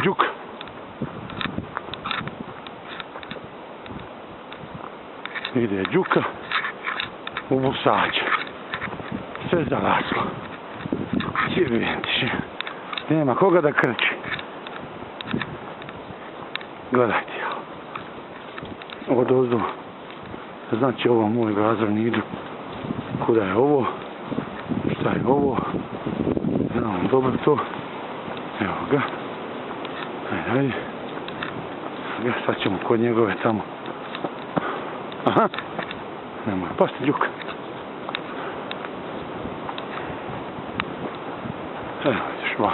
džuk. Ide džuka u busač. Sve zaraslo. Sjebentiše. Nema koga da krči. Gledajte. Odozdo. Znači ovo moj gazar nidu. Kuda je ovo? Šta je ovo? Znamo dobro to. Evo ga. Ajde. Sad ćemo kod njegove tamo. Aha. Nemoj pasti džuka. Evo ideš vam.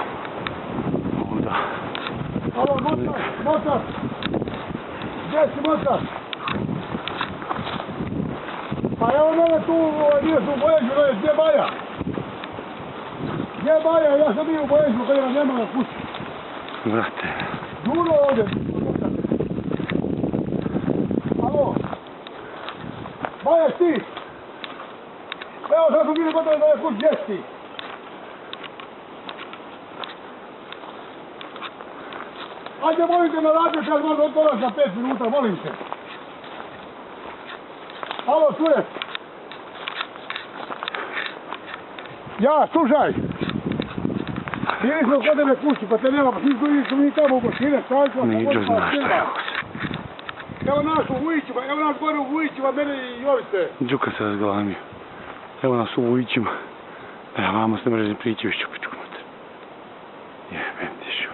Ovdje. Alo, motar! Gdje si motar? Pa evo mene tu, nije su u Boježu, gdje je Baja? Gdje je Baja? Ja sam bio u Boježu, kada nema na kući. Vrate. Duro ovdje. Alo? Baja, ti? Evo sad su bili gotovi da je kuć, gdje si ti? Ajde, molim te na radio, kad možda otvoraš za 5 minuta, molim te. Alo, čuješ? Ja, slušaj. Bili smo kod tebe kući, pa te nema, pa svi smo mi tamo u Bošine, stavljamo. Niđo zna šta je ovo se. Evo nas u Vujićima, evo nas gore u Vujićima, mene i Jovice. Džuka se razglavio. Evo nas u Vujićima. Evo, vamo se ne može prići još čupičku mater. Jebem ti šo.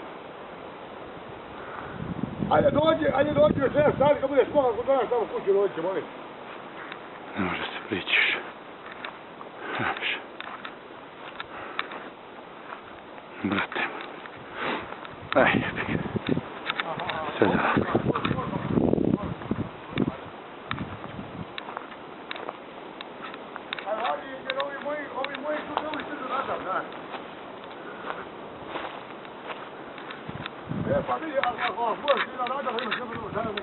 Ajde dođi večeras, stari kad budeš moga kod nas tamo kući dođi, molim. Ne može se prići. Znaš. Brate. Aj, jebik. Sve zaraslo. Ovi moji su ne uliči za nazad, znaš. Pa vidi, ako budeš ti na rada, pa imaš sve prvo sada mogu.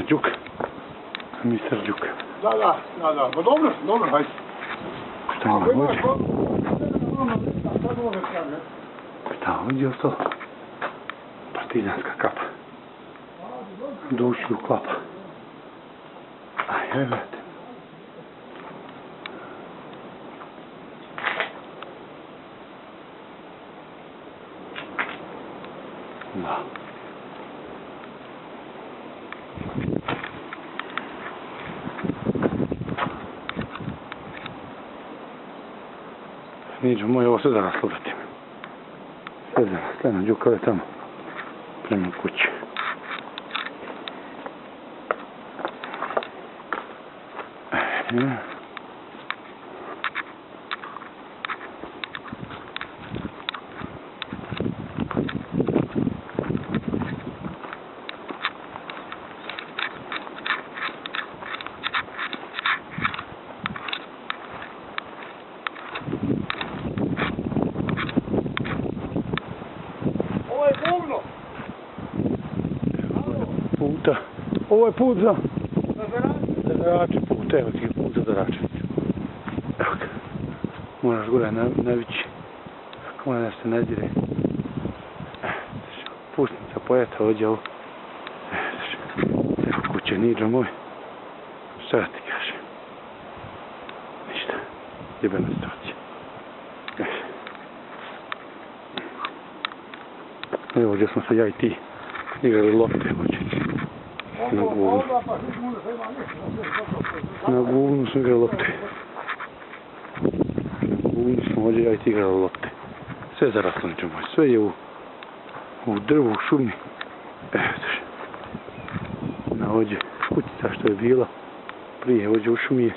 Džuk. Mister Džuk. Da. Pa dobro, hajde. Šta ima ovdje? Šta ovdje ostalo? Partizanska kapa. Doći u klapa. Aj, evo. Da. Niđo moj, ovo sve zaraslo, brate. Sve zaraslo, na džukove tamo. Prema kući. Ovo je put za zarače put, evo ti je put za zarače. Evo ga, moraš gore navići, kako ona se ne dire. Pusnica pojeta ovdje ovo. Evo kuće niđo moj. Šta ti kažem? Ništa, jebena situacija. Evo gdje smo se ja i ti igrali lopte ovdje. Na guvnu. Na guvnu smo igrali lopte. Na guvnu smo ovdje ja i ti igrali lopte. Sve zaraslo nećemo moj. Sve je u drvu, u šumi. Na ovdje kućica što je bila. Prije ovdje u šumi je.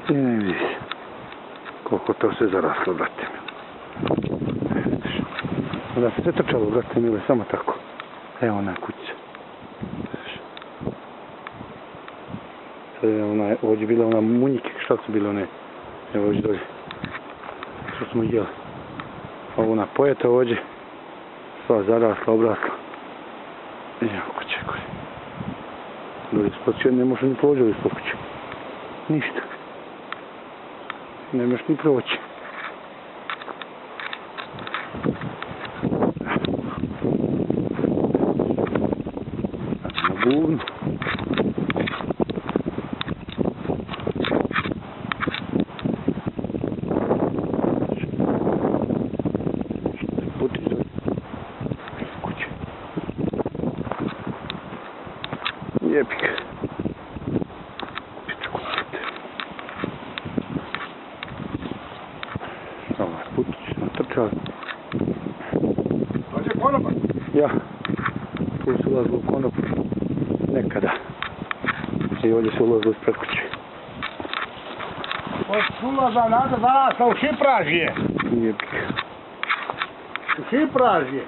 I ne vidi se. Koliko to sve zaraslo, brate. Da se sve trčalo, brate mile, samo tako. Evo ona kuća. Sad je ona, ovdje bila ona munjike, šta su bile one? Evo ovdje dolje. Što smo jeli. Ovo ona pojeta ovdje. Sva zarasla, obrasla. Evo kuće koje. Dolje ispod kuće, ne može ni pođe ispod kuće. Ništa. Nemaš ni proći. Na buvnu. Kuće. Jebik. Pičku mate. Ovaj putić natrčali. To je konopac. Ja. Tu se ulazilo u konop. Nekada. I ovdje se ulazilo ispred kuće. Od ulaza nada zarasta u Šipražje. Jebik. U Šipražje.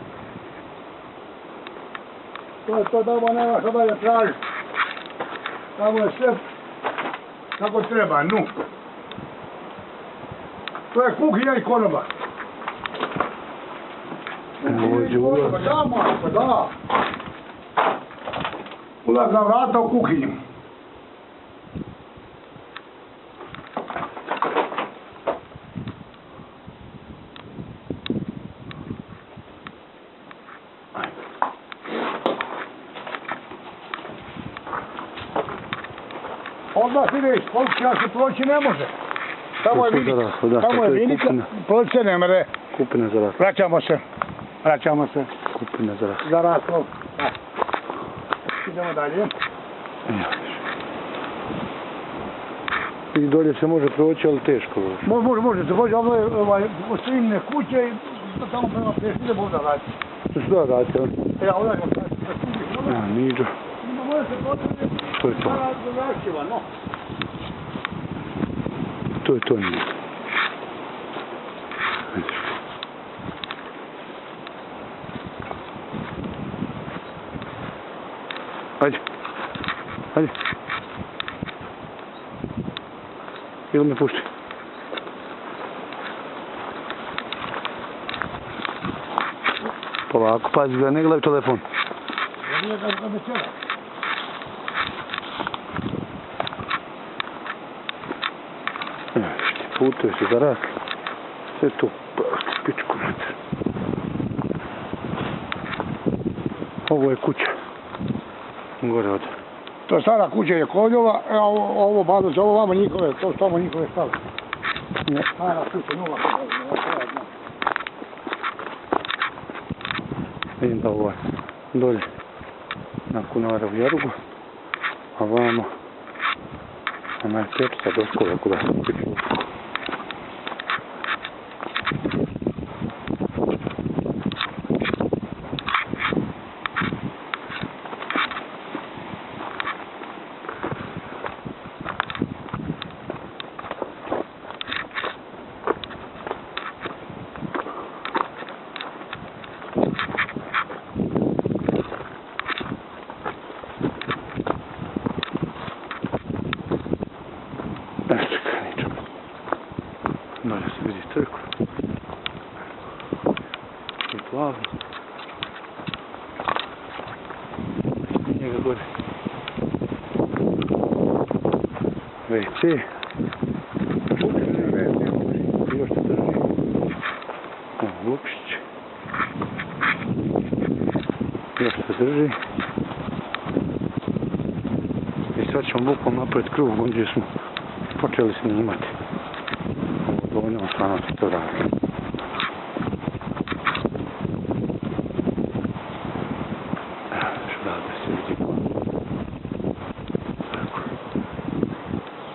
To je to tamo nema što dalje tražiti. Tamo je sve kako treba, nu. To je kuhinja i konoba. Ovdje ulaz. Da, Marko, da. Ulazna vrata u kuhinju. Odmah ti vidiš, policija se proći ne može. Tamo je vinica, tamo je vinica, policija ne mere. Kupina za rast. Vraćamo se. Kupina za rast. Za raslov. Idemo dalje. I dolje se može proći, ali teško. Može se proći, ovo je ostavljene kuće i tamo prema pješti idemo da raditi. Što se da raditi, ali? Ja, ovdje ćemo sad. Ja, niđo. Može se potrebiti. To je to. Završiva, no. To je to nije. Ajde. Ajde. Ili me pušti. Polako, pazi ga, ne gledaj u telefon. Ja nije da me čera. Putuje se za rak. Sve to pičku mater. Ovo je kuća. Gore od. To stara kuća je Koljova, a ovo bazo za ovo vamo njihove, to tamo njihove stave. Ne. Stara kuća, nula. Vidim da ovo je dolje na Kunara u Jarugu, a vamo onaj pečca do škole kuda sam pričao. Dolje se vidi crkva. I plavno. I njega gore. WC. Još se drži. Lupšić. Još se drži. I sad ćemo bukvom napraviti krug gdje smo počeli snimati. Dovoljno stvarno se to radi. Šrade se vidi.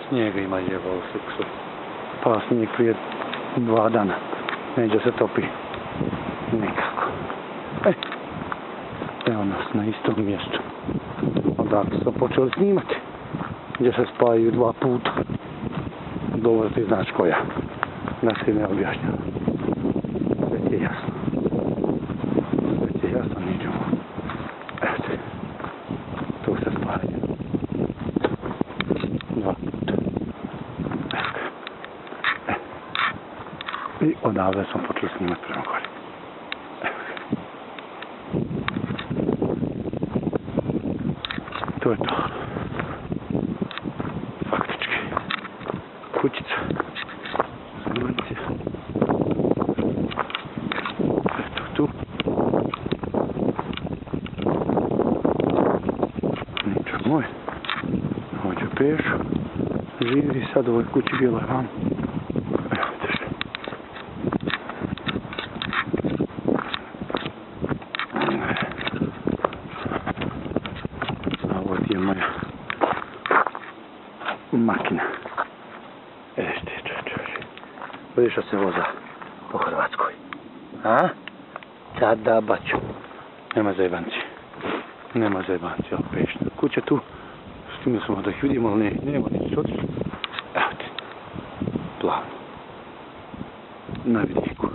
Snijega ima jebao seksu. Pa snijeg prije 2 dana. Neđe se topi. Nikako. Evo nas na istom mjestu. Odakle smo počeli snimati. Gdje se spajaju 2 puta. Dobro ti znaš koja. Da se ne objašnjava. Sve ti je jasno. Sve ti je jasno, niđemo. Evo te. Tu se spajaju. 2 puta. Evo ga. I odavde smo počeli snimati prema gori. To je to. Faktički. Kućica. moj. Hoću pešu. Živi sad u ovoj kući bila je vam. Evo, drži. A ovo ti je moja makina. Vidiš ti, čovječe. Vidiš što se voza po Hrvatskoj. A? Sada baću. Nema zajebanci. Nema zajebanci, evo pešna. Kuća tu. S time smo da ih vidimo, ali nema nisu otišli. Evo ti. Plavno. Na vidiku.